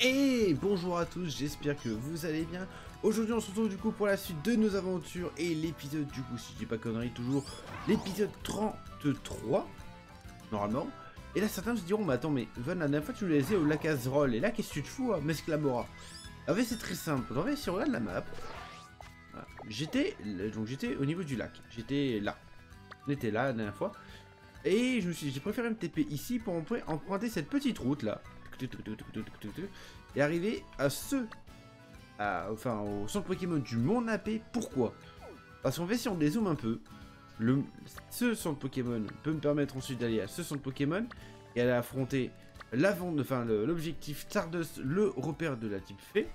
Et bonjour à tous, j'espère que vous allez bien. Aujourd'hui on se retrouve du coup pour la suite de nos aventures et l'épisode du coup, si je dis pas connerie, toujours l'épisode 33, normalement. Et là certains se diront, mais attends, mais Van, la dernière fois tu nous laissais au lac Azrol, et là qu'est-ce que tu te fous à Mesclamora? En fait c'est très simple, en fait si on regarde la map, voilà, j'étais au niveau du lac, j'étais là, on était là la dernière fois. Et j'ai préféré me TP ici pour emprunter cette petite route là. Et arriver à au centre Pokémon du Mont Napé. Pourquoi? Parce qu'en fait, si on dézoome un peu, ce centre Pokémon peut me permettre ensuite d'aller à ce centre Pokémon et aller affronter l'objectif Stardust, le repère de la type Fée.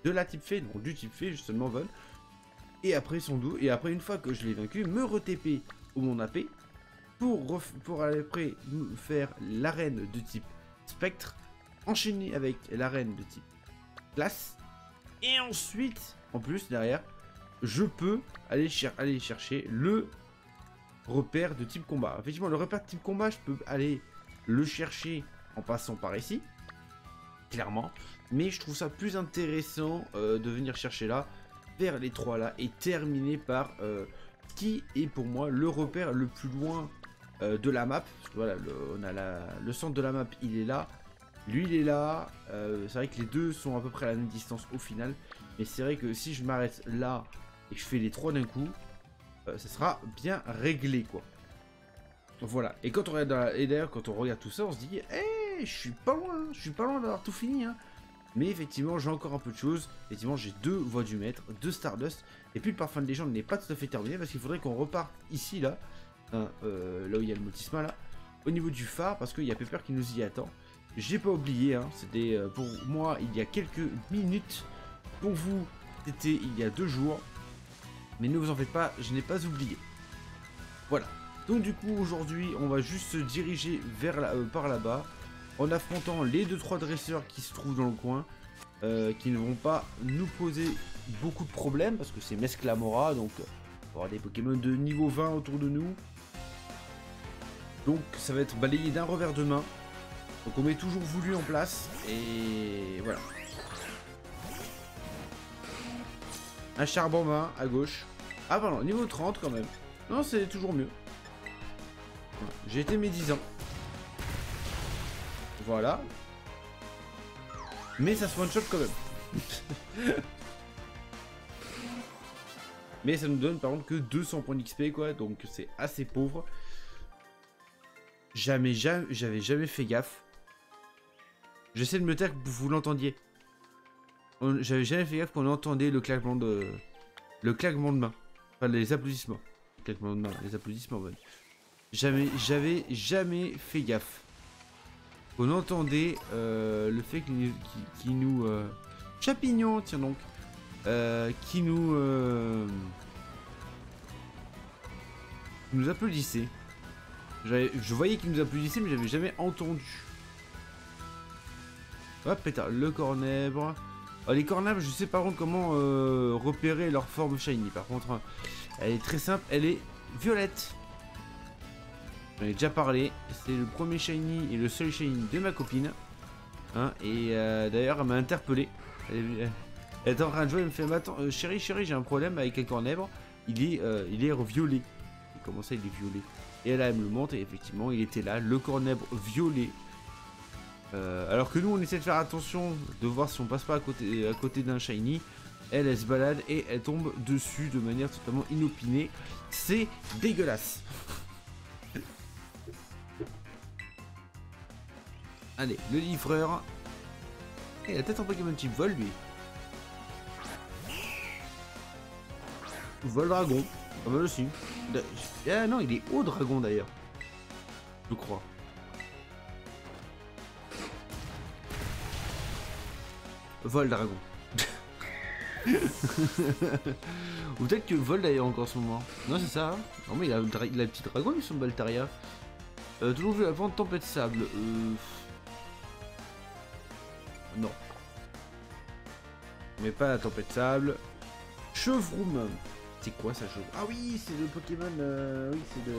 Donc du type Fée, justement, Von. Et après, une fois que je l'ai vaincu, me re-TP au Mont Napé pour aller après faire l'arène de type Spectre, enchaîner avec l'arène de type Glace, et ensuite, en plus, derrière, je peux aller chercher le repère de type combat. Effectivement, le repère de type combat, je peux aller le chercher en passant par ici, clairement, mais je trouve ça plus intéressant de venir chercher là, vers les trois là, et terminer par ce qui est pour moi le repère le plus loin de la map. Voilà, on a le centre de la map, il est là. Lui, il est là. C'est vrai que les deux sont à peu près à la même distance au final. Mais c'est vrai que si je m'arrête là et que je fais les trois d'un coup, ça sera bien réglé, quoi. Voilà. Et quand on regarde et d'ailleurs, quand on regarde tout ça, on se dit, je suis pas loin, hein. Je suis pas loin d'avoir tout fini, hein. Mais effectivement, j'ai encore un peu de choses. Effectivement, j'ai 2 voies du maître, 2 Stardust. Et puis le parfum de légende n'est pas tout à fait terminé parce qu'il faudrait qu'on reparte ici, là. Hein, là où il y a le Motisma, là. Au niveau du phare, parce qu'il y a Pepper qui nous y attend. J'ai pas oublié, hein, c'était pour moi il y a quelques minutes. Pour vous, c'était il y a 2 jours. Mais ne vous en faites pas, je n'ai pas oublié. Voilà. Donc du coup, aujourd'hui, on va juste se diriger vers par là-bas. En affrontant les 2-3 dresseurs qui se trouvent dans le coin. Qui ne vont pas nous poser beaucoup de problèmes. Parce que c'est Mesclamora, donc on va avoir des Pokémon de niveau 20 autour de nous. Donc ça va être balayé d'un revers de main. Donc on met toujours voulu en place, et voilà. Un charbon main à gauche. Ah pardon, niveau 30 quand même. Non, c'est toujours mieux. J'ai été médisant. Voilà. Mais ça se one-shot quand même. Mais ça nous donne par contre que 200 points d'XP, quoi, donc c'est assez pauvre. J'avais jamais fait gaffe. J'essaie de me taire que vous l'entendiez. J'avais jamais fait gaffe qu'on entendait le claquement de main. Enfin, les applaudissements. Le claquement de main, les applaudissements, bon. J'avais jamais fait gaffe. On entendait le fait qu'il nous... Champignon, tiens donc. Qui nous applaudissait. Je voyais qu'il nous applaudissait, mais j'avais jamais entendu. Hop, pétard, le cornèbre. Oh, les cornèbres, je sais par contre comment repérer leur forme shiny. Par contre, hein, elle est très simple, elle est violette. J'en ai déjà parlé. C'est le premier shiny et le seul shiny de ma copine. Hein, et d'ailleurs, elle m'a interpellé. Elle est en train de jouer, elle me fait, mais attends, chérie, j'ai un problème avec un cornèbre. Il est violet. Comment ça, il est violet? Et là, elle me le montre, et effectivement, il était là, le cornèbre violet. Alors que nous on essaie de faire attention, de voir si on passe pas à côté d'un shiny. Elle se balade et elle tombe dessus de manière totalement inopinée. C'est dégueulasse. Allez, le livreur. Et il a peut-être un Pokémon type vol, lui. Vol dragon. Ah bah aussi. Ah non, il est haut dragon d'ailleurs. Je crois. Vol dragon. Ou peut-être que Vol d'ailleurs encore en ce moment. Non, c'est ça. Hein. Non, mais il a le petit dragon, ils sont de Baltaria. Toujours vu avant tempête de sable. Non. Mais pas la tempête de sable. Chevroom. C'est quoi ça, Chevroom? Ah oui, c'est le Pokémon. Oui, c'est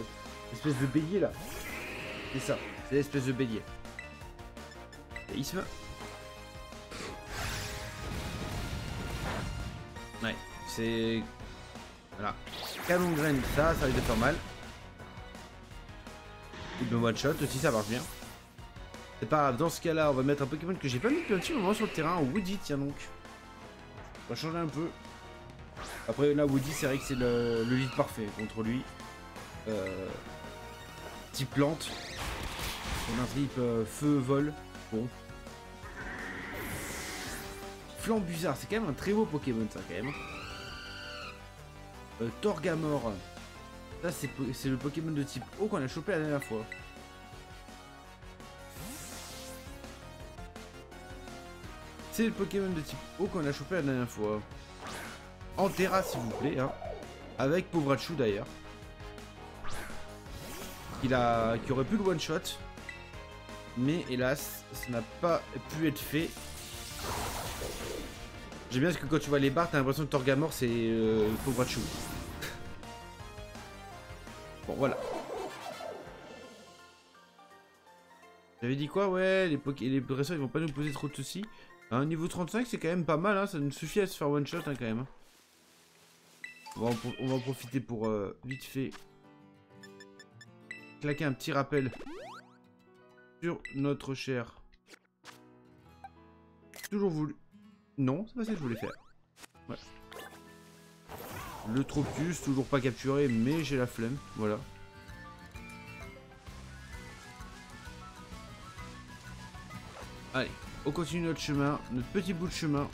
l'espèce de bélier là. C'est ça. C'est l'espèce de bélier. Séisme. c'est... Voilà. Canon de graine, ça risque de faire mal. Ou de one shot aussi, ça marche bien. C'est pas grave, dans ce cas-là, on va mettre un Pokémon que j'ai pas mis depuis un petit moment sur le terrain, Woody, tiens donc. On va changer un peu. Après, là, Woody, c'est vrai que c'est le lead parfait contre lui. Type plante. On a un type feu, vol. Bon. Flambuzard, c'est quand même un très beau Pokémon, ça, quand même. Torgamore. Ça, c'est le Pokémon de type eau qu'on a chopé la dernière fois. C'est le Pokémon de type eau qu'on a chopé la dernière fois. Antera, s'il vous plaît, hein. Avec Povrachu d'ailleurs. Qui aurait pu le one shot. Mais hélas, ça n'a pas pu être fait. J'aime bien parce que quand tu vois les barres, t'as l'impression que Torgamore c'est Povrachu. Bon, voilà. J'avais dit quoi? Ouais, les dresseurs ils vont pas nous poser trop de soucis. Hein, niveau 35, c'est quand même pas mal, hein, ça nous suffit à se faire one shot hein, quand même. On va en profiter pour vite fait claquer un petit rappel sur notre cher. Toujours voulu. Non, c'est pas ça que je voulais faire. Ouais. Le Tropius, toujours pas capturé, mais j'ai la flemme. Voilà. Allez, on continue notre chemin, notre petit bout de chemin.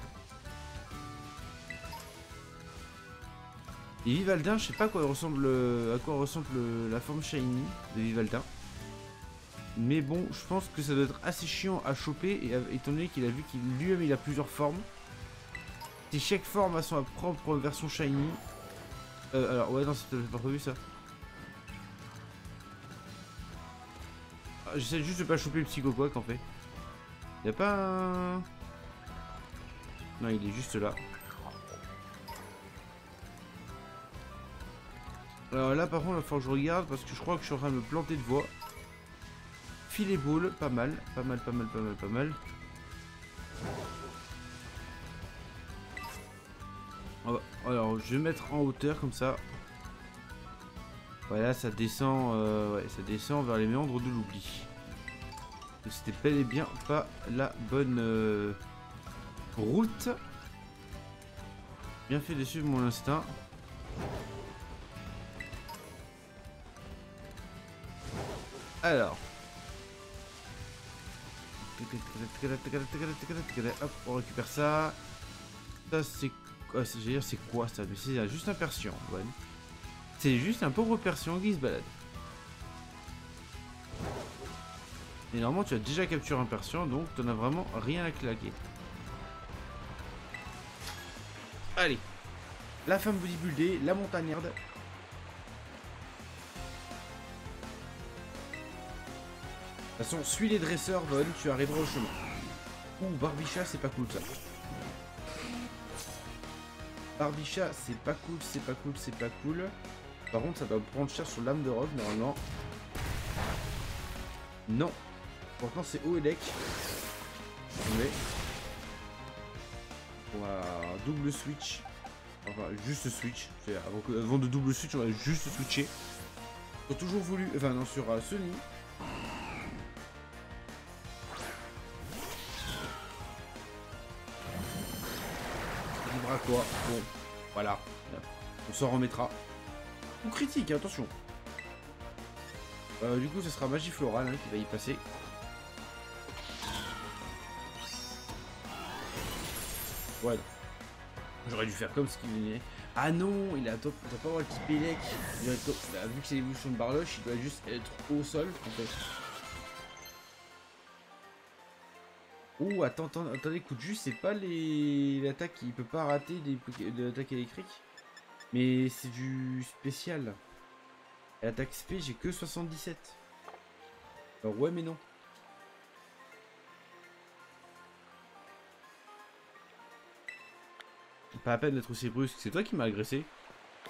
Et Vivaldin, je sais pas à quoi ressemble la forme shiny de Vivaldin. Mais bon, je pense que ça doit être assez chiant à choper, et étant donné qu'il a vu qu'il lui-même il a plusieurs formes. Si chaque forme a son propre version shiny. Alors ouais non, c'était pas prévu ça. J'essaie juste de pas choper le Psychoquack en fait. Y'a pas un... Non, il est juste là. Alors là par contre il va falloir que je regarde parce que je crois que je suis en train de me planter de voix. Filet ball, pas mal. Alors je vais mettre en hauteur comme ça. Voilà, ça descend, ouais, ça descend vers les méandres de l'oubli. C'était bel et bien pas la bonne route. Bien fait de suivre mon instinct. Alors. Hop, on récupère ça. Ça c'est... c'est quoi ça? Mais c'est juste un Persian, ouais. C'est juste un pauvre Persian qui se balade. Et normalement tu as déjà capturé un Persian, donc t'en as vraiment rien à claquer. Allez. La femme bodybuildée, la montagnarde. De toute façon, suis les dresseurs, Von, tu arriveras au chemin. Ouh, Barbicha, c'est pas cool ça. Barbicha, c'est pas cool. Par contre, ça va prendre cher sur l'âme de rock, normalement. Non. Pourtant, c'est Oelek. Mais... on va double switch. Enfin, juste switch. Avant de double switch, on va juste switcher. J'ai toujours voulu... Enfin, non, sur Sony. À quoi. Bon, voilà. On s'en remettra. Ou critique, hein, attention. Du coup, ce sera Magie Florale hein, qui va y passer. Voilà. J'aurais dû faire comme ce qu'il venait. Ah non, il a top. On doit pas avoir le type Elec. Vu que c'est l'évolution de Barloche, il doit juste être au sol en fait. Oh, attendez, coup de jus, c'est pas l'attaque, il peut pas rater de l'attaque électrique. Mais c'est du spécial. Et l'attaque spé, j'ai que 77. Alors ouais, mais non. Pas la peine d'être aussi brusque, c'est toi qui m'as agressé.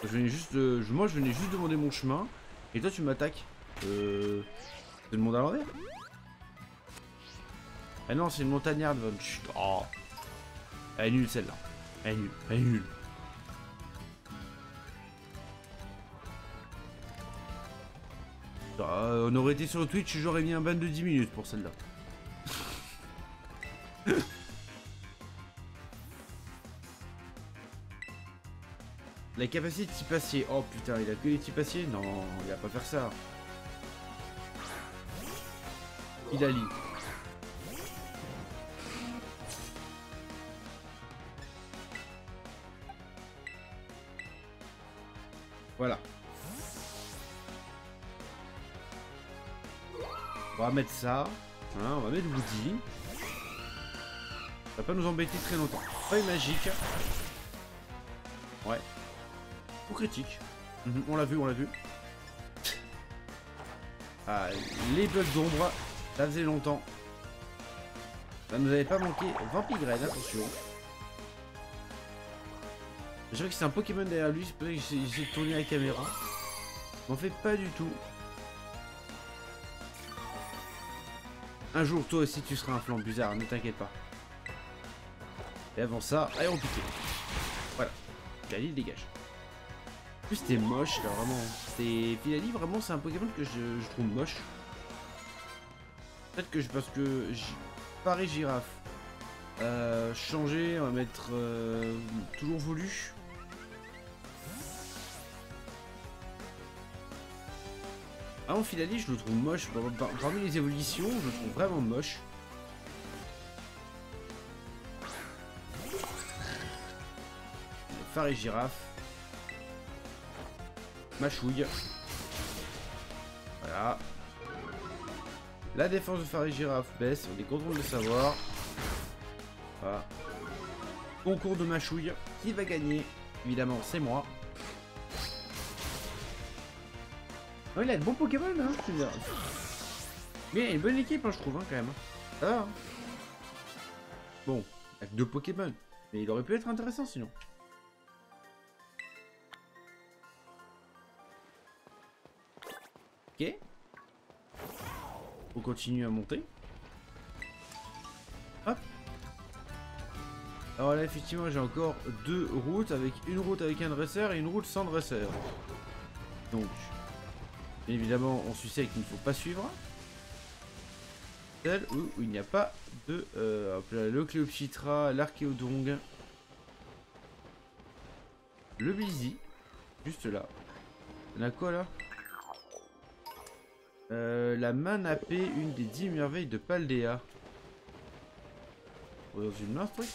Je venais juste moi, je venais juste demander mon chemin. Et toi, tu m'attaques. C'est le monde à l'envers. Ah non, c'est une montagnarde, Von. Oh. Elle est nulle celle-là. Elle est nulle. On aurait été sur Twitch, j'aurais mis un ban de 10 minutes pour celle-là. La capacité de type acier. Oh putain, il a que les types acier? Non, il va pas faire ça. Il a lit. Voilà. On va mettre ça. Hein, on va mettre Woody. Ça va pas nous embêter très longtemps. Feuille magique. Ouais. Coup critique. On l'a vu, on l'a vu. Ah, les bugs d'ombre. Ça faisait longtemps. Ça nous avait pas manqué. Vampigrade, attention. Je dirais que c'est un Pokémon derrière lui. C'est pour ça que j'essaie de tourner la caméra. On fait pas du tout. Un jour, toi aussi, tu seras un flanc bizarre, ne t'inquiète pas. Et avant ça, aéron piqué. Voilà. Filali, dégage. En plus, c'était moche, là, vraiment. Filali, vraiment, c'est un Pokémon que je trouve moche. Peut-être que parce que... Pareil, girafe. Changer, on va mettre... toujours volu. Ah, en Filali, je le trouve moche. Parmi les évolutions, je le trouve vraiment moche. Phare et girafe. Machouille. Voilà. La défense de phare et girafe baisse. On est content de le savoir. Voilà. Concours de machouille. Qui va gagner? Évidemment, c'est moi. Oh, il a de bons Pokémon, hein, je veux dire. Mais il y a une bonne équipe, hein, je trouve, hein, quand même. Ça va, hein. Bon, avec 2 Pokémon. Mais il aurait pu être intéressant, sinon. Ok. On continue à monter. Hop. Alors là, effectivement, j'ai encore 2 routes, avec une route avec un dresseur et une route sans dresseur. Donc... Bien évidemment, on suit celle qu'il ne faut pas suivre. Celle où il n'y a pas de... le Cléopatra, l'Archéodongue, le Blizzy, juste là. Il y en a quoi là? La Manapé, une des 10 merveilles de Paldea. Dans une main, ce truc.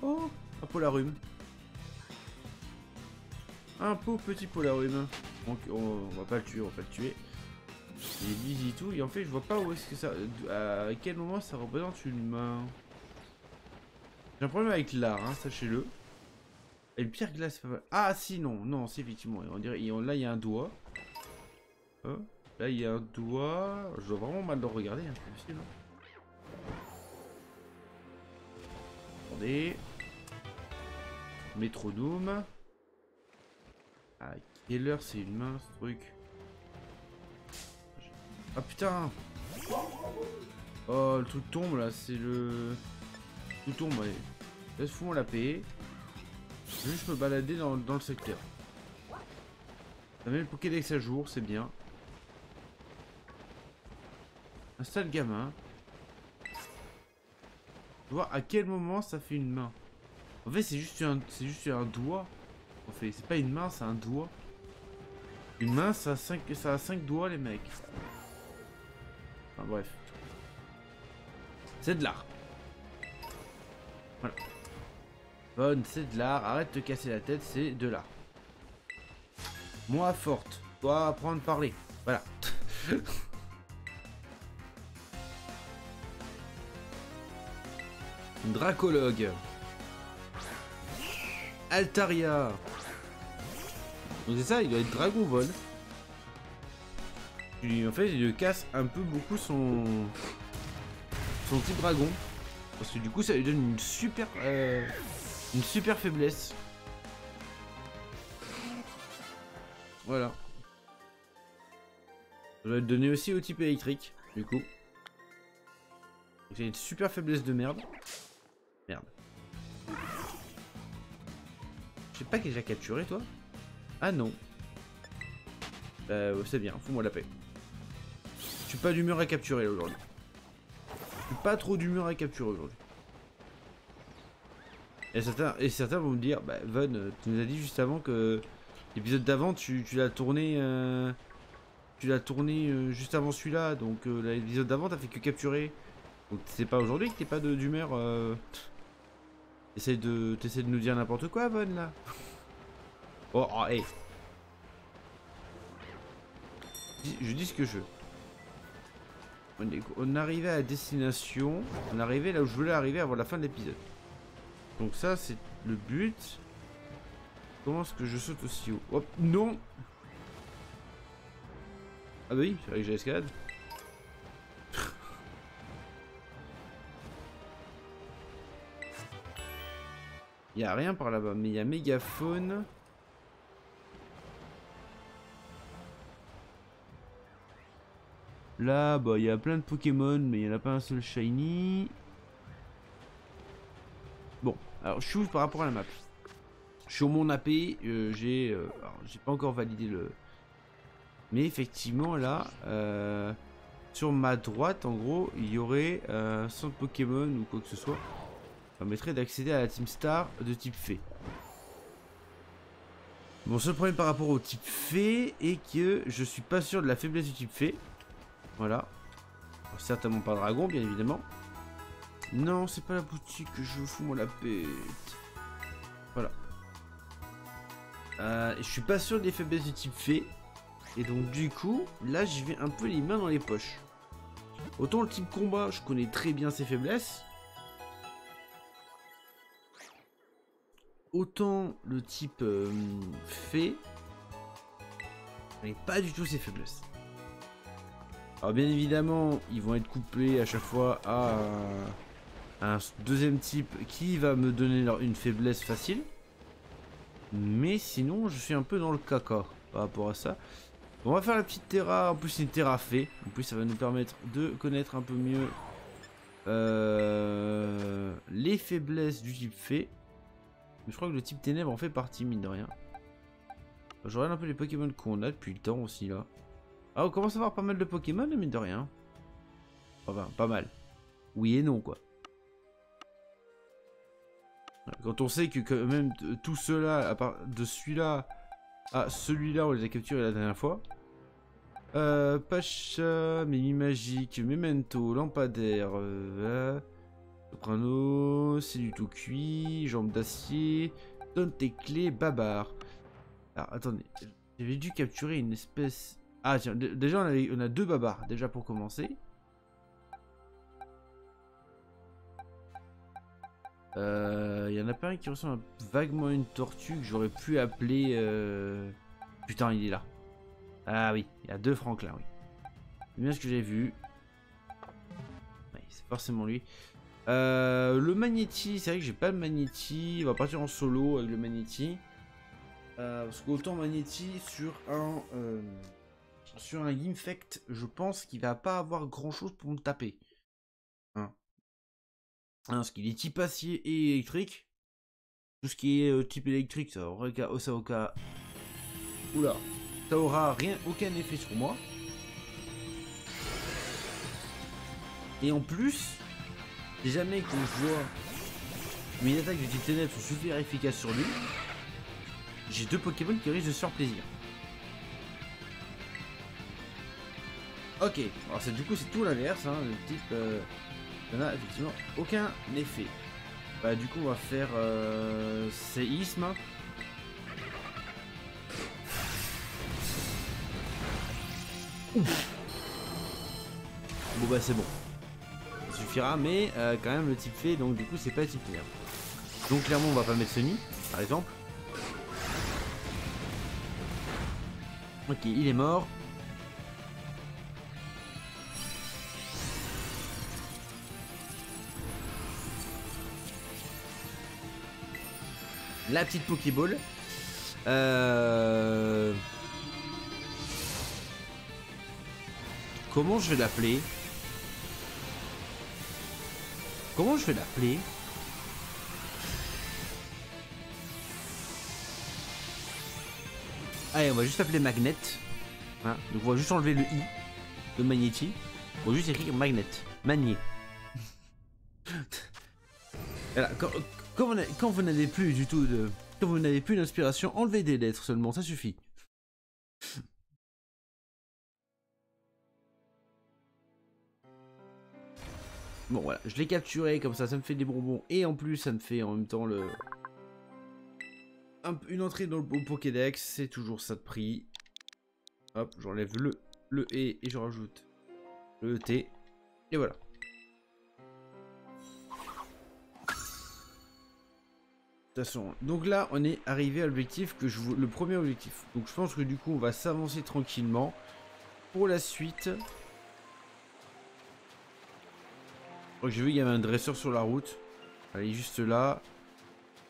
Oh, un Polarum. Un pauvre petit Polarum. Donc on va pas le tuer, on va pas le tuer. Il est busy tout, et en fait je vois pas où est-ce que ça... À quel moment ça représente une main. J'ai un problème avec l'art, hein, sachez-le. Et le pierre glace, pas mal. Ah si, non, non, c'est effectivement, on dirait, là il y a un doigt. Hein, là il y a un doigt. Je dois vraiment mal le regarder, hein, c'est possible. Attendez. Métronome. À quelle heure c'est une main ce truc? Ah putain! Oh, le truc tombe là, c'est le... Tout tombe, allez. Laisse-moi la paix. Je vais juste me balader dans le secteur. Ça met le Pokédex à jour, c'est bien. Installe gamin. Voir à quel moment ça fait une main. En fait, c'est juste un doigt. En fait, c'est pas une main, c'est un doigt. Une main, ça a 5 doigts, les mecs. Enfin, bref. C'est de l'art. Voilà. Bonne, c'est de l'art. Arrête de te casser la tête, c'est de l'art. Moi forte. Toi apprendre à parler. Voilà. Dracologue. Altaria. Donc c'est ça, il doit être Dragon Vol. En fait, il casse un peu beaucoup son type dragon. Parce que du coup, ça lui donne une super faiblesse. Voilà. Ça va le donner aussi au type électrique, du coup. C'est une super faiblesse de merde. Merde. Je sais pas qui j'ai capturé, toi. Ah non. C'est bien, fous-moi la paix. Je suis pas d'humeur à capturer aujourd'hui. Je suis pas trop d'humeur à capturer aujourd'hui. Et certains vont me dire, bah Von, tu nous as dit juste avant que l'épisode d'avant, tu l'as tourné, juste avant celui-là, donc l'épisode d'avant, t'as fait que capturer. Donc c'est pas aujourd'hui que t'es pas d'humeur. T'essayes de nous dire n'importe quoi, Von, là. Oh, hey. Je dis ce que je veux. On arrivait à destination. On arrivait là où je voulais arriver avant la fin de l'épisode. Donc ça, c'est le but. Comment est-ce que je saute aussi haut? Hop, non. Ah bah oui, c'est vrai que j'ai escalade. Il y a rien par là-bas, mais il y a mégafaune. Là, bah, il y a plein de Pokémon, mais il n'y en a pas un seul shiny. Bon, alors je suis où par rapport à la map? Je suis au Mont Napé, j'ai pas encore validé le... Mais effectivement, là, sur ma droite, en gros, il y aurait un centre Pokémon ou quoi que ce soit. Ça permettrait d'accéder à la Team Star de type Fée. Mon seul problème par rapport au type Fée est que je suis pas sûr de la faiblesse du type Fée. Voilà. Alors, certainement pas dragon, bien évidemment. Non, c'est pas la boutique que je fous, moi la pète. Voilà. Je suis pas sûr des faiblesses du type Fée. Et donc du coup, là j'y vais un peu les mains dans les poches. Autant le type combat, je connais très bien ses faiblesses. Autant le type Fée, je connais pas du tout ses faiblesses. Alors bien évidemment, ils vont être couplés à chaque fois à un deuxième type qui va me donner une faiblesse facile. Mais sinon, je suis un peu dans le caca par rapport à ça. On va faire la petite Terra, en plus c'est une Terra Fée. En plus ça va nous permettre de connaître un peu mieux les faiblesses du type Fée. Mais je crois que le type Ténèbres en fait partie, mine de rien. Je regarde un peu les Pokémon qu'on a depuis le temps aussi là. Ah, on commence à avoir pas mal de Pokémon, mine de rien. Enfin, pas mal. Oui et non, quoi. Quand on sait que quand même tout cela, à part de celui-là à celui-là, on les a capturés la dernière fois. Pacha, Mimi Magique, Memento, Lampadaire, Soprano, c'est du tout cuit, Jambe d'acier, donne tes clés, Babar. Alors, attendez, j'avais dû capturer une espèce... Ah tiens, déjà on a deux Babars, déjà pour commencer. Il y en a pas un qui ressemble vaguement à une tortue que j'aurais pu appeler... Putain, il est là. Ah oui, il y a deux Franklin, oui. C'est bien ce que j'ai vu. Oui, c'est forcément lui. Le Magnéti, c'est vrai que j'ai pas le Magnéti. On va partir en solo avec le Magnéti. Parce qu'autant Magnéti sur un Gimfect, je pense qu'il va pas avoir grand chose pour me taper. Hein. Parce qu'il est type acier et électrique. Tout ce qui est type électrique, ça aura Oula, ça aura aucun effet sur moi. Et en plus, si jamais quand je vois mes attaques du type ténèbres sont super efficaces sur lui, j'ai deux Pokémon qui risquent de se faire plaisir. Ok, alors du coup c'est tout l'inverse, hein, le type il n'a effectivement aucun effet. Bah du coup on va faire séisme. Ouf. Bon bah c'est bon. Ça suffira, mais quand même le type Fée, donc du coup c'est pas le type ténèbres. Donc clairement on va pas mettre Sony, par exemple. Ok, il est mort. La petite Pokéball. Comment je vais l'appeler? Comment je vais l'appeler? Allez, on va juste appeler Magnet. Voilà. Donc on va juste enlever le I de Magnéti. On va juste écrire Magnet. Magné. Voilà, quand vous n'avez plus du tout de... Quand vous n'avez plus d'inspiration, enlevez des lettres seulement, ça suffit. Bon voilà, je l'ai capturé comme ça me fait des bonbons et en plus ça me fait en même temps le... une entrée dans le Pokédex, c'est toujours ça de prix. Hop, j'enlève le E et je rajoute le T. Et voilà. De toute façon, donc là on est arrivé à l'objectif que je veux, le premier objectif. Donc je pense que du coup on va s'avancer tranquillement. Pour la suite... Donc j'ai vu qu'il y avait un dresseur sur la route. Allez, juste là.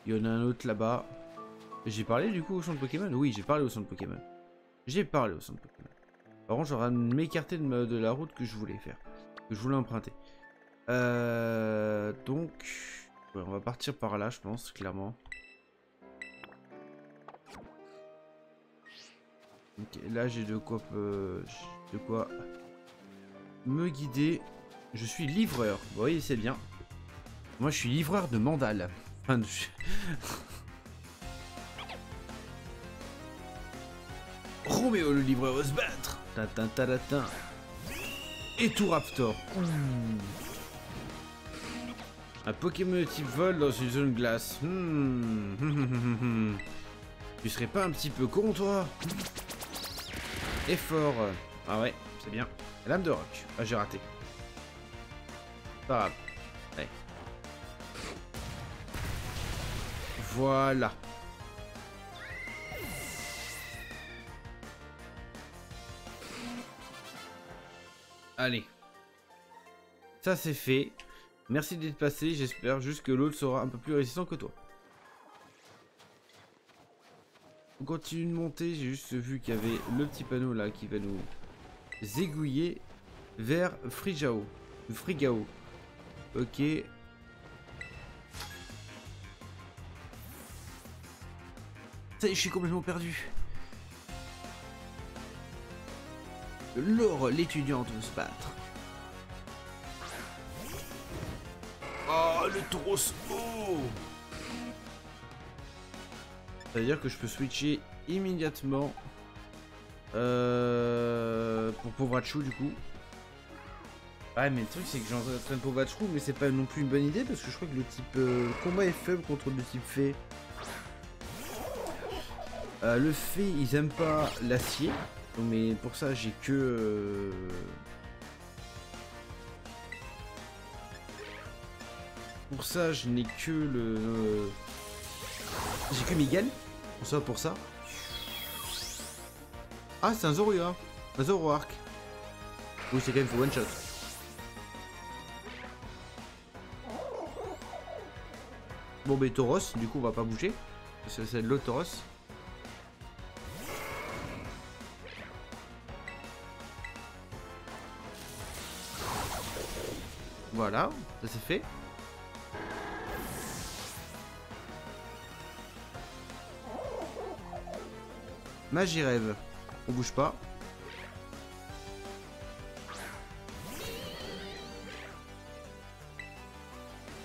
Il y en a un autre là-bas. J'ai parlé du coup au centre Pokémon? Oui, j'ai parlé au centre Pokémon. J'ai parlé au centre Pokémon. Par contre, j'aurais m'écarter de la route que je voulais faire. Que je voulais emprunter. Donc... Ouais, on va partir par là, je pense, clairement. Ok, là, j'ai de quoi me guider. Je suis livreur. Vous voyez, c'est bien. Moi, je suis livreur de mandales. Enfin, Roméo le livreur va se battre. Tintin. Et tout Raptor. Un Pokémon de type vol dans une zone glace. Tu serais pas un petit peu con, toi? Effort. Ah ouais, c'est bien. Lame de roc. Ah, j'ai raté. Pas grave. Allez. Voilà. Allez. Ça c'est fait. Merci d'être passé. J'espère juste que l'autre sera un peu plus résistant que toi. On continue de monter. J'ai juste vu qu'il y avait le petit panneau là qui va nous aiguiller vers Frigao. Ok. Ça y est, je suis complètement perdu. Laure, l'étudiante, veut se battre. Oh, le taureau. Oh. Ça veut dire que je peux switcher immédiatement pour Povachou du coup. Ouais, mais le truc c'est que j'entraîne Povachou, mais c'est pas non plus une bonne idée parce que je crois que le type combat est faible contre le type fée. Le fée, ils aiment pas l'acier, mais pour ça j'ai que pour ça je n'ai que le j'ai que Miguel. Pour ça. Ah, c'est un Zoroark. Un Zoroark. Oui, c'est quand même pour one shot. Bon, ben Tauros, du coup, on va pas bouger. C'est de l'autre Tauros. Voilà, ça c'est fait. Magie rêve. On bouge pas.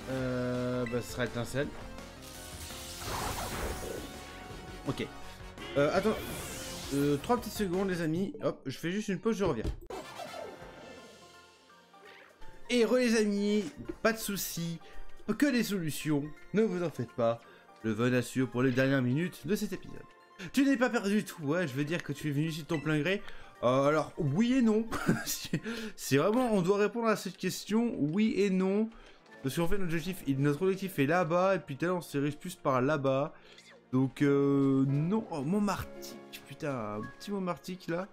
Bah, ce sera étincelle. Ok. Attends. 3 petites secondes, les amis. Hop, je fais juste une pause, je reviens. Et les amis, pas de soucis, que des solutions, ne vous en faites pas. Le Von assure pour les dernières minutes de cet épisode. Tu n'es pas perdu du tout, ouais, je veux dire que tu es venu sur ton plein gré. Alors, oui et non. C'est vraiment, on doit répondre à cette question, oui et non. Parce qu'en fait, notre objectif est là-bas, et puis tout à l'heure, on se dirige plus par là-bas. Donc, non. Oh, Montmartic, putain, un petit Montmartic là.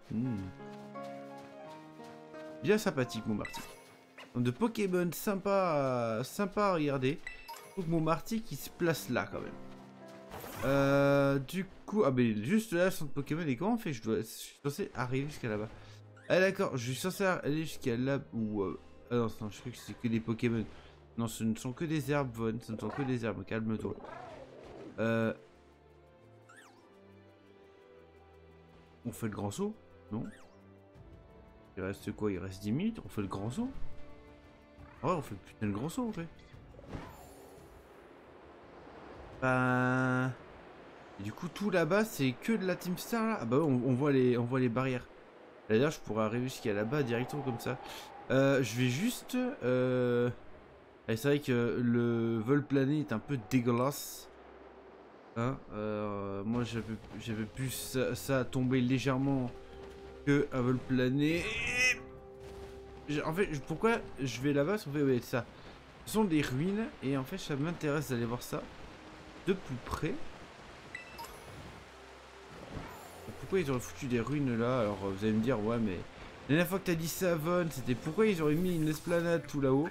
Bien sympathique, Montmartic. De Pokémon sympa à regarder. Donc, Montmartic, il se place là quand même. Du coup, ah ben juste là, centre Pokémon, et comment on fait? Je suis censé arriver jusqu'à là-bas. Ah d'accord, je suis censé aller jusqu'à là où... Ah non, je crois que c'est que des Pokémon. Non, ce ne sont que des herbes, Von, ce ne sont que des herbes, calme-toi. On fait le grand saut? Non? Il reste quoi? Il reste 10 minutes, on fait le grand saut. Ouais, on fait le putain de grand saut en fait. Bah... Et du coup tout là-bas c'est que de la Team Star là. Ah bah ouais, on voit les barrières. D'ailleurs je pourrais arriver jusqu'à là-bas directement comme ça. Je vais juste... Et c'est vrai que le vol plané est un peu dégueulasse. Hein, moi j'avais plus ça tomber légèrement que un vol plané. En fait, pourquoi je vais là-bas? En fait, ouais, ça. Ce sont des ruines et en fait ça m'intéresse d'aller voir ça de plus près. Pourquoi ils auraient foutu des ruines là? Alors vous allez me dire, ouais mais la dernière fois que t'as dit Savon, c'était pourquoi ils auraient mis une esplanade tout là-haut?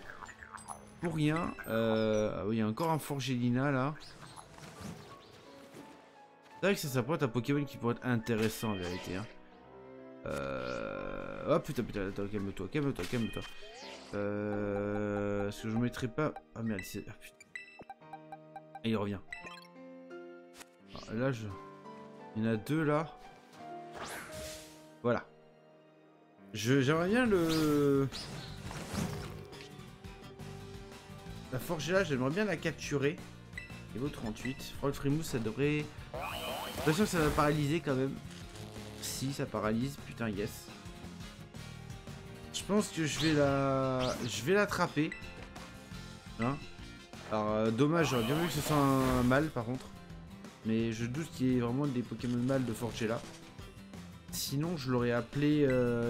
Pour rien. Ah oui, il y a encore un Forgelina là. C'est vrai que ça pourrait être un Pokémon qui pourrait être intéressant en vérité. Hein. Oh putain, attends, calme-toi. Est-ce que je mettrai pas... Ah merde, c'est... Ah, putain. Et il revient. Alors, là, il y en a deux là. Voilà. J'aimerais bien le... La forge là, j'aimerais bien la capturer. Niveau 38. Frog Frimousse, ça devrait... J'ai l'impression que ça va paralyser quand même. Si, ça paralyse. Putain, yes. Je pense que je vais l'attraper. Hein. Alors, dommage, j'aurais bien vu que ce soit un mâle par contre. Mais je doute qu'il y ait vraiment des Pokémon mâles de Forgella. Sinon, je l'aurais appelé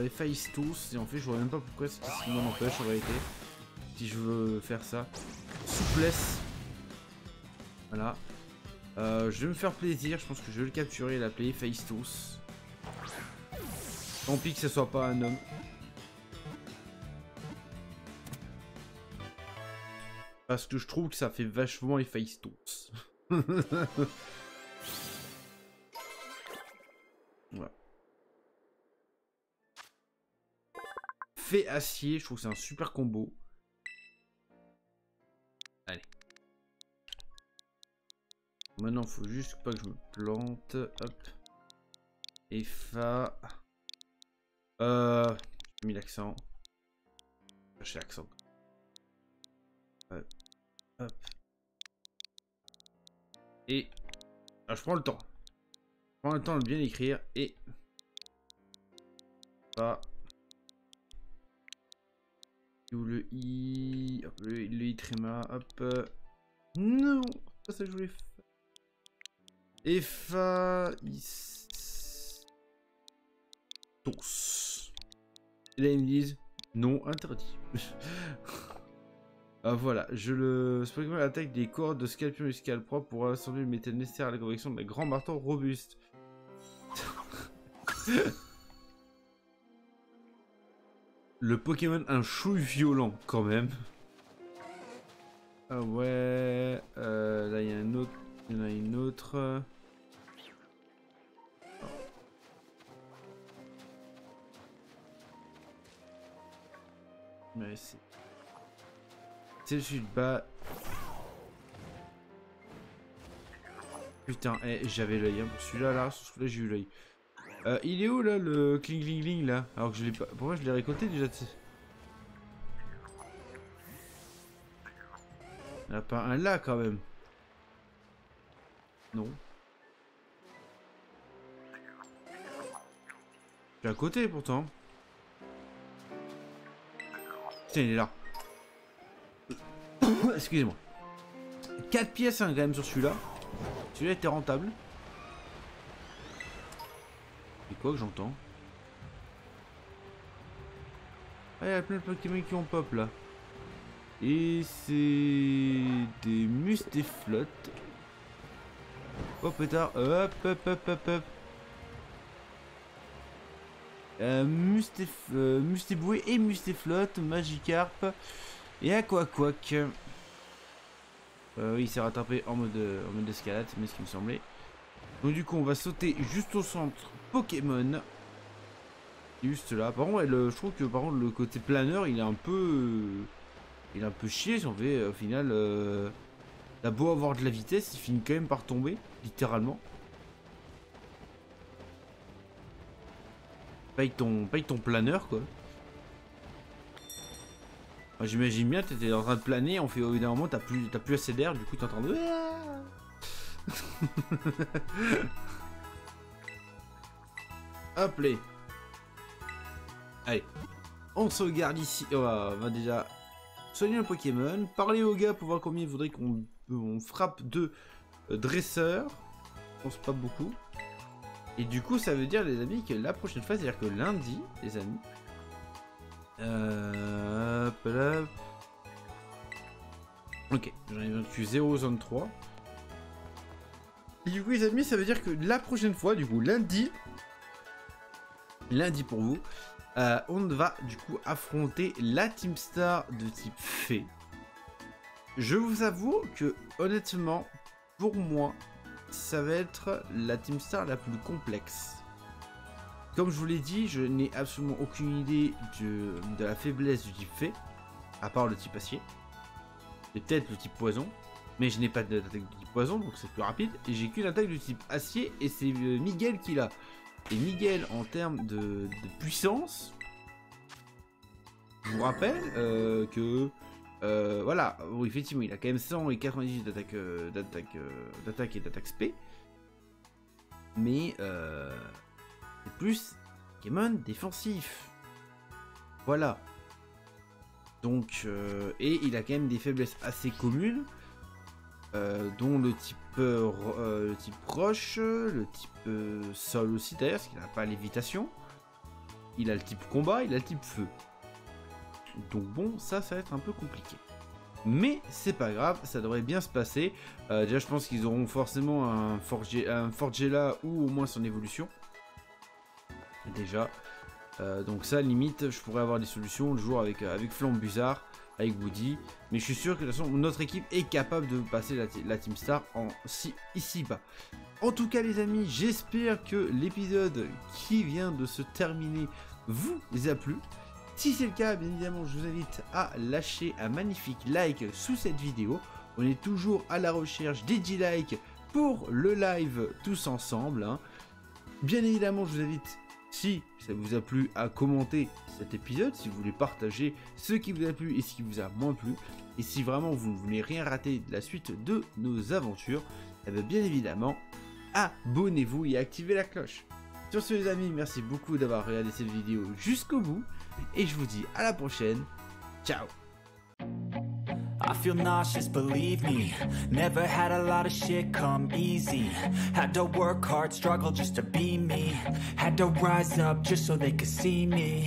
Héphaïstos. Et en fait, je vois même pas pourquoi c'est ce qui m'en empêche en réalité. Si je veux faire ça. Souplesse. Voilà. Je vais me faire plaisir. Je pense que je vais le capturer et l'appeler Héphaïstos. Tant pis que ce soit pas un homme. Parce que je trouve que ça fait vachement Héphaïstos. Voilà. Fait acier, je trouve que c'est un super combo. Allez. Maintenant, faut juste pas que je me plante. Hop. Et fa. J'ai mis l'accent. Chercher l'accent. Hop. Et. Alors, je prends le temps. Je prends le temps de bien écrire. Et. Fa. Où le i. Hop, le i tréma. Hop. Non! C'est pas ça que je voulais faire. Et fa. Tous. Et là, ils me disent non interdit. Ah voilà, ce Pokémon attaque des cordes de Scalpion et Scalpro pour assembler le métal nécessaire à la convection d'un grand marteau robuste. Le Pokémon un chouille violent quand même. Ah ouais, là il y a un autre, il y en a une autre. Mais c'est celui de bas. Putain, j'avais l'œil hein, pour celui-là, là, sur celui-là j'ai eu l'œil. Il est où là le cling cling cling là? Alors que je l'ai pas. Pourquoi je l'ai récolté déjà? Il n'y en a pas un là quand même. Non. Je suis à côté pourtant. Tiens, il est là. Excusez-moi. 4 pièces hein, quand même sur celui-là. Celui-là était rentable. Et quoi que j'entends? Ah, il y a plein de Pokémon qui ont pop là. Et c'est des Mustéflottes. Oh pétard. Hop hop hop hop hop. Mustéboué et Mustéflotte, Magikarp et Aquaquack. Oui, il s'est rattrapé en mode escalade, c'est ce qui me semblait. Donc du coup, on va sauter juste au centre Pokémon. Juste là. Par contre, je trouve que par contre le côté planeur, il est un peu chié. Si on fait au final, t'as beau avoir de la vitesse, il finit quand même par tomber, littéralement. Paye ton planeur quoi. J'imagine bien, t'étais en train de planer, on fait au bout d'un moment, t'as plus assez d'air, du coup t'es en train de... Hop les. Allez, on sauvegarde ici. On va déjà soigner le Pokémon, parler au gars pour voir combien il faudrait qu'on frappe de dresseurs. Je pense pas beaucoup. Et du coup, ça veut dire, les amis, que la prochaine fois, c'est-à-dire que lundi, les amis. Hop là. Ok, j'en ai vaincu 0 zone 3. Et du coup, les amis, ça veut dire que la prochaine fois, du coup, lundi pour vous, on va du coup affronter la Team Star de type Fée. Je vous avoue que, honnêtement, pour moi, ça va être la Team Star la plus complexe. Comme je vous l'ai dit, je n'ai absolument aucune idée de la faiblesse du type Fée, à part le type Acier. Et peut-être le type Poison, mais je n'ai pas d'attaque du type Poison, donc c'est plus rapide. Et j'ai qu'une attaque du type Acier, et c'est Miguel qui l'a. Et Miguel, en termes de puissance, je vous rappelle que... voilà, bon, effectivement, il a quand même 100 et 98 d'attaque et d'attaque spé. Mais c'est plus Pokémon défensif. Voilà. Donc, et il a quand même des faiblesses assez communes, dont le type roche, le type sol aussi d'ailleurs, parce qu'il n'a pas lévitation. Il a le type combat, il a le type feu. Donc bon, ça va être un peu compliqué. Mais c'est pas grave, ça devrait bien se passer. Déjà, je pense qu'ils auront forcément un Forgela ou au moins son évolution. Déjà. Donc ça, limite, je pourrais avoir des solutions le jour avec Flambuzard, avec Woody. Mais je suis sûr que de toute façon, notre équipe est capable de passer la Team Star ici-bas. En tout cas, les amis, j'espère que l'épisode qui vient de se terminer vous a plu. Si c'est le cas, bien évidemment, je vous invite à lâcher un magnifique like sous cette vidéo. On est toujours à la recherche des 10 likes pour le live tous ensemble. Hein. Bien évidemment, je vous invite, si ça vous a plu, à commenter cet épisode, si vous voulez partager ce qui vous a plu et ce qui vous a moins plu. Et si vraiment vous ne voulez rien rater de la suite de nos aventures, eh bien évidemment, abonnez-vous et activez la cloche. Sur ce les amis, merci beaucoup d'avoir regardé cette vidéo jusqu'au bout. Et je vous dis à la prochaine. Ciao. I feel nauseous, believe me. Never had a lot of shit come easy. Had to work hard, struggle just to be me. Had to rise up just so they could see me.